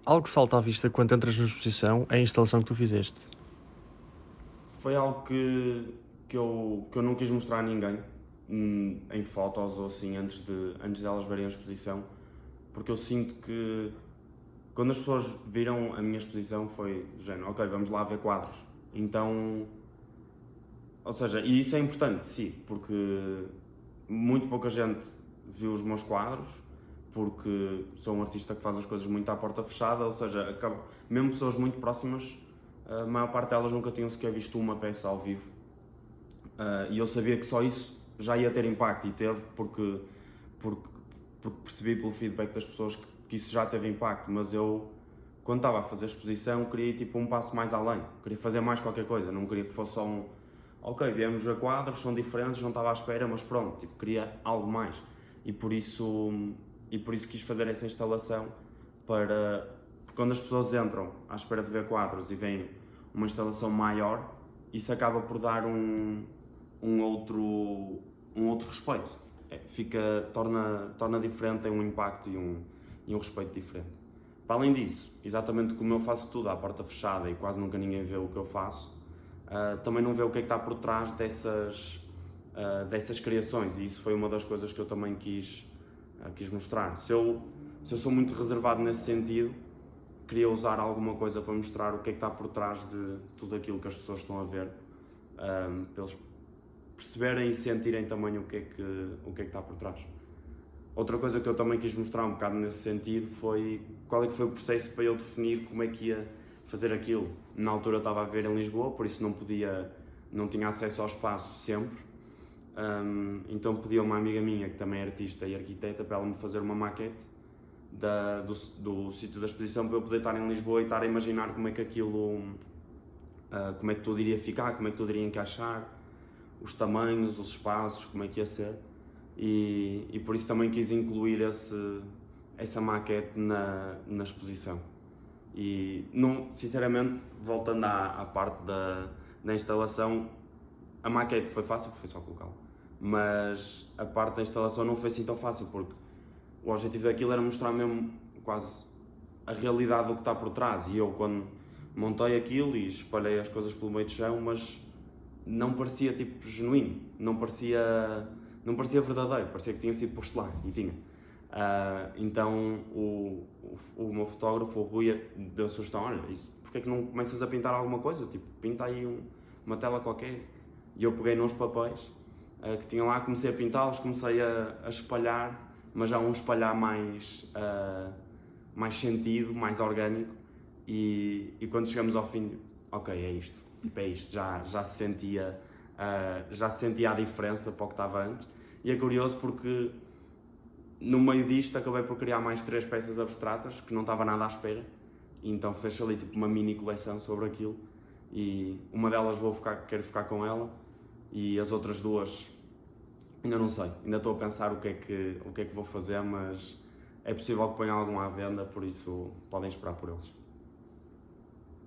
Algo que salta à vista quando entras na exposição é a instalação que tu fizeste. Foi algo que eu não quis mostrar a ninguém em fotos ou assim antes delas verem a exposição, porque eu sinto que quando as pessoas viram a minha exposição foi do género, ok, vamos lá ver quadros. Então, ou seja, e isso é importante, sim, porque muito pouca gente viu os meus quadros, porque sou um artista que faz as coisas muito à porta fechada, ou seja, mesmo pessoas muito próximas, a maior parte delas nunca tinham sequer visto uma peça ao vivo. E eu sabia que só isso já ia ter impacto, e teve, porque, porque percebi pelo feedback das pessoas que isso já teve impacto, mas eu, quando estava a fazer a exposição, queria ir tipo um passo mais além, queria fazer mais qualquer coisa, não queria que fosse só ok, viemos ver quadros, são diferentes, não estava à espera, mas pronto, tipo, queria algo mais, e por isso, e por isso quis fazer essa instalação, porque quando as pessoas entram à espera de ver quadros e veem uma instalação maior, isso acaba por dar um outro respeito. Torna diferente, tem um impacto e um respeito diferente. Para além disso, exatamente como eu faço tudo à porta fechada e quase nunca ninguém vê o que eu faço, também não vê o que é que está por trás dessas criações, e isso foi uma das coisas que eu também quis mostrar. Se eu sou muito reservado nesse sentido, queria usar alguma coisa para mostrar o que é que está por trás de tudo aquilo que as pessoas estão a ver, para eles perceberem e sentirem também o que é que está por trás. Outra coisa que eu também quis mostrar um bocado nesse sentido foi qual é que foi o processo para eu definir como é que ia fazer aquilo. Na altura eu estava a viver em Lisboa, por isso não tinha acesso ao espaço sempre. Então pedi a uma amiga minha, que também é artista e arquiteta, para ela me fazer uma maquete do sítio da exposição, para eu poder estar em Lisboa e estar a imaginar como é que aquilo, como é que tudo iria ficar, como é que tudo iria encaixar, os tamanhos, os espaços, como é que ia ser. E por isso também quis incluir essa maquete na exposição. E, não, sinceramente, voltando à parte da instalação, a maquete foi fácil, foi só colocá-la, mas a parte da instalação não foi assim tão fácil, porque o objetivo daquilo era mostrar mesmo quase a realidade do que está por trás, e eu, quando montei aquilo e espalhei as coisas pelo meio do chão, mas não parecia tipo genuíno, não parecia verdadeiro, parecia que tinha sido posto lá, e tinha. Então o meu fotógrafo, o Rui, deu a sugestão, olha, porque é que não começas a pintar alguma coisa, tipo, pinta aí uma tela qualquer. E eu peguei nos papéis que tinha lá, comecei a pintá-los, comecei a espalhar, mas já um espalhar mais sentido, mais orgânico, e quando chegamos ao fim, ok, é isto, tipo, é isto, já se sentia a diferença para o que estava antes. E é curioso porque no meio disto acabei por criar mais 3 peças abstratas que não estava nada à espera, e então fez ali tipo uma mini coleção sobre aquilo, e uma delas quero ficar com ela, e as outras 2 ainda não sei, ainda estou a pensar o que é que vou fazer, mas é possível que ponha algum à venda, por isso podem esperar por eles.